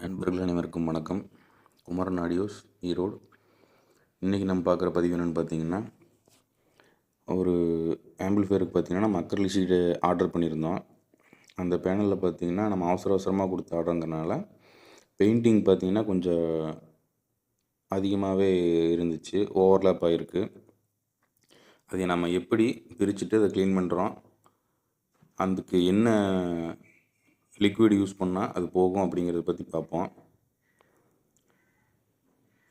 நண்பர்கள் அனைவருக்கும் வணக்கம். குமரன் ஆடியோஸ், ஈரோடு. இன்றைக்கி நம்ம பார்க்குற பதிவு என்னென்னு பார்த்தீங்கன்னா, ஒரு ஆம்பிளிஃபையருக்கு பார்த்தீங்கன்னா நம்ம அக்ரிலிக் ஷீட்டு ஆர்டர் பண்ணியிருந்தோம். அந்த பேனலில் பார்த்தீங்கன்னா நம்ம அவசரமாக கொடுத்த ஆர்டருங்கிறனால பெயிண்டிங் பார்த்தீங்கன்னா கொஞ்சம் அதிகமாகவே இருந்துச்சு, ஓவர்லேப் ஆகிருக்கு. அதை நம்ம எப்படி பிரிச்சுட்டு அதை க்ளீன் பண்ணுறோம், அதுக்கு என்ன லிக்விட் யூஸ் பண்ணால் அது போகும் அப்படிங்கிறத பற்றி பார்ப்போம்.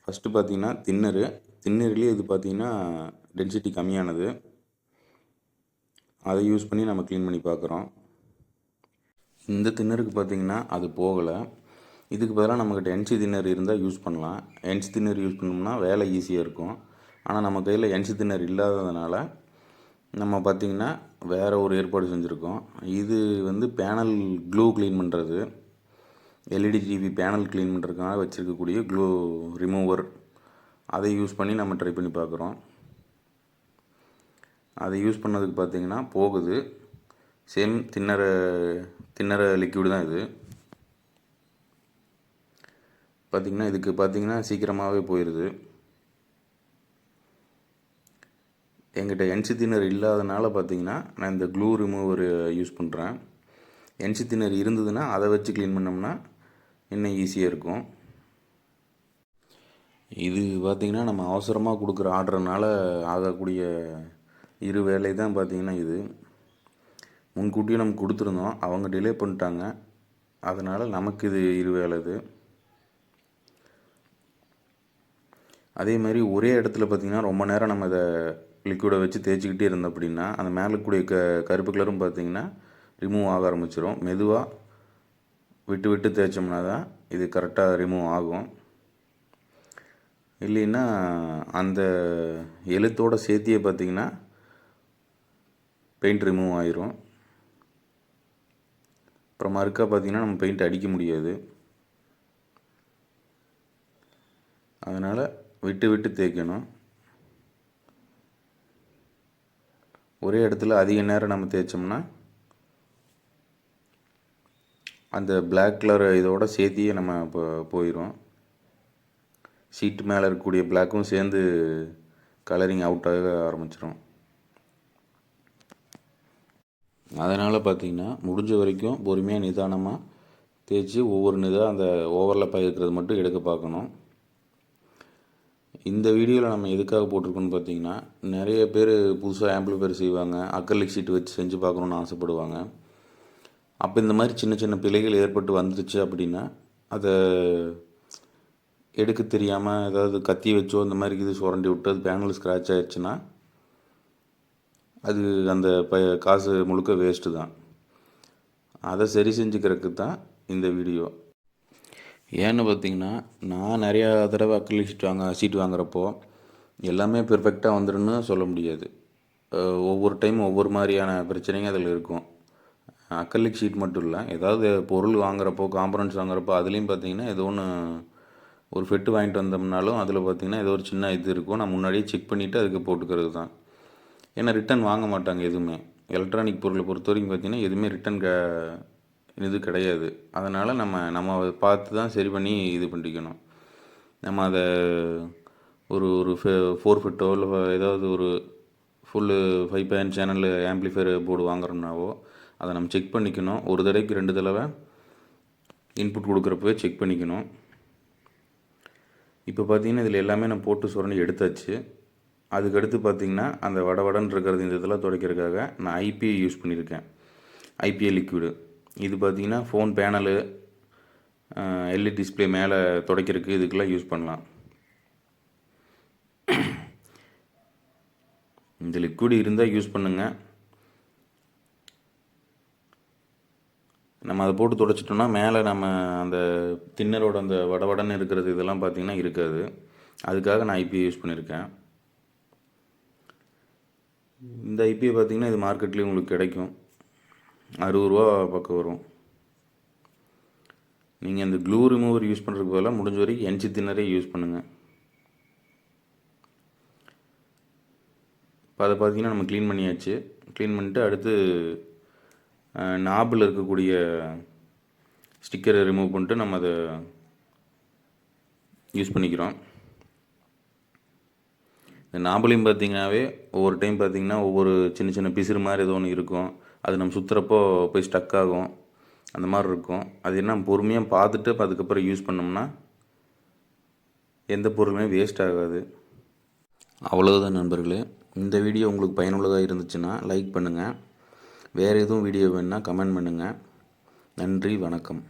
ஃபஸ்ட்டு பார்த்தீங்கன்னா தின்னர்லேயே இது பார்த்தீங்கன்னா டென்சிட்டி கம்மியானது, அதை யூஸ் பண்ணி நம்ம க்ளீன் பண்ணி பார்க்குறோம். இந்த தின்னருக்கு பார்த்திங்கன்னா அது போகலை. இதுக்கு பதிலாக நம்மக்கிட்ட என்சி தின்னர் இருந்தால் யூஸ் பண்ணலாம். என்சி தின்னர் யூஸ் பண்ணோம்னா வேலை ஈஸியாக இருக்கும். ஆனால் நம்ம கையில் என்சி தின்னர் இல்லாததுனால நம்ம பார்த்திங்கன்னா வேறு ஒரு ஏற்பாடு செஞ்சுருக்கோம். இது வந்து பேனல் க்ளூ க்ளீன் பண்ணுறது, எல்இடி டிவி பேனல் க்ளீன் பண்ணுறதுக்காக வச்சுருக்கக்கூடிய க்ளூ ரிமூவர். அதை யூஸ் பண்ணி நம்ம ட்ரை பண்ணி பார்க்குறோம். அதை யூஸ் பண்ணதுக்கு பார்த்திங்கன்னா போகுது. சேம் தின்னர லிக்விடு தான் இது. பார்த்திங்கன்னா இதுக்கு பார்த்திங்கன்னா சீக்கிரமாகவே போயிடுது. என்கிட்ட என்சி தின்னர் இல்லாதனால பார்த்திங்கன்னா நான் இந்த க்ளூ ரிமூவர் யூஸ் பண்ணுறேன். என்சி தின்னர் இருந்ததுன்னா அதை வச்சு க்ளீன் பண்ணோம்னா இன்னும் ஈஸியாக இருக்கும். இது பார்த்திங்கன்னா நம்ம அவசரமாக கொடுக்குற ஆர்டர்னால ஆகக்கூடிய இரு வேலை தான் பார்த்திங்கன்னா இது. முன்கூட்டியே நம்ம கொடுத்துருந்தோம், அவங்க டிலே பண்ணிட்டாங்க, அதனால் நமக்கு இது இரு வேலை. இது அதே மாதிரி ஒரே இடத்துல பார்த்திங்கன்னா ரொம்ப நேரம் நம்ம இதை லிக்விடை வச்சு தேய்ச்சிக்கிட்டே இருந்தோம் அப்படின்னா அந்த மேலே கூடிய கருப்பு கலரும் பார்த்திங்கன்னா ரிமூவ் ஆக ஆரம்பிச்சிடும். மெதுவாக விட்டு விட்டு தேய்ச்சோம்னா தான் இது கரெக்டாக ரிமூவ் ஆகும். இல்லைன்னா அந்த எழுத்தோட சேர்த்தியே பார்த்திங்கன்னா பெயிண்ட் ரிமூவ் ஆயிரும். அப்புறம் மறுக்கா பார்த்திங்கன்னா நம்ம பெயிண்ட் அடிக்க முடியாது. அதனால் விட்டு விட்டு தேய்க்கணும். ஒரே இடத்துல அதிக நேரம் நம்ம தேய்ச்சோம்னா அந்த பிளாக் கலர் இதோட சேர்த்தியே நம்ம போயிடும். சீட்டு மேலே இருக்கக்கூடிய பிளாக்கும் சேர்ந்து கலரிங் அவுட் ஆக ஆரம்பிச்சிடும். அதனால் பார்த்திங்கன்னா முடிஞ்ச வரைக்கும் பொறுமையாக நிதானமாக தேய்ச்சி ஒவ்வொரு அந்த ஓவர்லேப்பாக இருக்கிறது மட்டும் எடுக்க பார்க்கணும். இந்த வீடியோவில் நம்ம எதுக்காக போட்டிருக்கோன்னு பார்த்திங்கன்னா, நிறைய பேர் புதுசாக ஆம்பிளிஃபையர் செய்வாங்க, அக்ரிலிக் ஷீட் வச்சு செஞ்சு பார்க்கணுன்னு ஆசைப்படுவாங்க. அப்போ இந்த மாதிரி சின்ன சின்ன பிழைகள் ஏற்பட்டு வந்துருச்சு அப்படின்னா அதை எடுக்க தெரியாமல் ஏதாவது கத்தி வச்சோ இந்த மாதிரி இது சுரண்டி விட்டு அது பேனல் ஸ்க்ராட்ச் ஆகிடுச்சுன்னா அது அந்த காசு முழுக்க வேஸ்ட்டு தான். அதை சரி செஞ்சுக்கிறதுக்கு தான் இந்த வீடியோ. ஏன்னு பார்த்திங்கன்னா, நான் நிறையா தடவை அக்ரிலிக் ஷீட் வாங்குறப்போ எல்லாமே பெர்ஃபெக்டாக வந்துடுன்னு சொல்ல முடியாது. ஒவ்வொரு டைம் ஒவ்வொரு மாதிரியான பிரச்சனைங்க அதில் இருக்கும். அக்ரிலிக் ஷீட் மட்டும் இல்லை, ஏதாவது பொருள் வாங்குறப்போ காம்பனன்ட்ஸ் வாங்குறப்போ அதுலேயும் பார்த்திங்கன்னா ஏதோ ஒன்று ஒரு ஃபெட்டு வாங்கிட்டு வந்தோம்னாலும் அதில் பார்த்திங்கன்னா ஏதோ ஒரு சின்ன இது இருக்கும். நான் முன்னாடியே செக் பண்ணிவிட்டு அதுக்கு போட்டுக்கிறது தான். ஏன்னா ரிட்டன் வாங்க மாட்டாங்க எதுவுமே. எலக்ட்ரானிக் பொருளை பொறுத்த வரைக்கும் பார்த்திங்கன்னா எதுவுமே ரிட்டன் இது கிடையாது. அதனால் நம்ம பார்த்து தான் சரி பண்ணி இது பண்ணிக்கணும். நம்ம அதை ஒரு 4 ஃபிட்டோ இல்லை ஏதாவது ஒரு ஃபுல்லு 5 சேனல் ஆம்பிளிஃபையர் போர்டு வாங்குறோம்னாவோ அதை நம்ம செக் பண்ணிக்கணும். ஒரு தடவைக்கு 2 தடவை இன்புட் கொடுக்குறப்பவே செக் பண்ணிக்கணும். இப்போ பார்த்திங்கன்னா இதில் எல்லாமே நான் போட்டு சுரண்டி எடுத்தாச்சு. அதுக்கடுத்து பார்த்திங்கன்னா அந்த வடன்னு இருக்கிறது இந்த இதெல்லாம் துடைக்கிறதுக்காக நான் ஐபிஐ யூஸ் பண்ணியிருக்கேன். ஐபிஐ லிக்விடு இது பார்த்திங்கன்னா ஃபோன் பேனலு, எல்இடி டிஸ்பிளே மேலே துடைக்கிறதுக்கு இதுக்கெல்லாம் யூஸ் பண்ணலாம். இந்த லிக்விட் இருந்தால் யூஸ் பண்ணுங்கள். நம்ம அதை போட்டு துடைச்சிட்டோம்னா மேலே நம்ம அந்த தின்னரோட அந்த வடன்னு இருக்கிறது இதெல்லாம் பார்த்திங்கன்னா இருக்காது. அதுக்காக நான் ஐபிஐ யூஸ் பண்ணியிருக்கேன். இந்த ஐபிஐ பார்த்திங்கன்னா இது மார்க்கெட்லேயும் உங்களுக்கு கிடைக்கும், 60 ரூபா பக்கம் வரும். நீங்கள் இந்த க்ளூ ரிமூவர் யூஸ் பண்ணுறதுக்கு பதிலாக முடிஞ்ச வரைக்கும் என்சி தின்னரே யூஸ் பண்ணுங்கள். இப்போ அதை பார்த்திங்கன்னா நம்ம க்ளீன் பண்ணியாச்சு. க்ளீன் பண்ணிட்டு அடுத்து நாபில் இருக்கக்கூடிய ஸ்டிக்கரை ரிமூவ் பண்ணிட்டு நம்ம அதை யூஸ் பண்ணிக்கிறோம். இந்த நாம்பளையும் பார்த்திங்கனாவே ஒவ்வொரு டைம் பார்த்திங்கன்னா ஒவ்வொரு சின்ன சின்ன பிசிறு மாதிரி ஏதோ ஒன்று இருக்கும். அது நம்ம சுற்றுறப்போ போய் ஸ்டக் ஆகும். அந்த மாதிரி இருக்கும். அது என்ன பொறுமையாக பார்த்துட்டு அதுக்கப்புறம் யூஸ் பண்ணோம்னா எந்த பொருளுமே வேஸ்ட் ஆகாது. அவ்வளவுதான் நண்பர்களே. இந்த வீடியோ உங்களுக்கு பயனுள்ளதாக இருந்துச்சுன்னா லைக் பண்ணுங்கள். வேறு எதுவும் வீடியோ வேணுன்னா கமெண்ட் பண்ணுங்கள். நன்றி, வணக்கம்.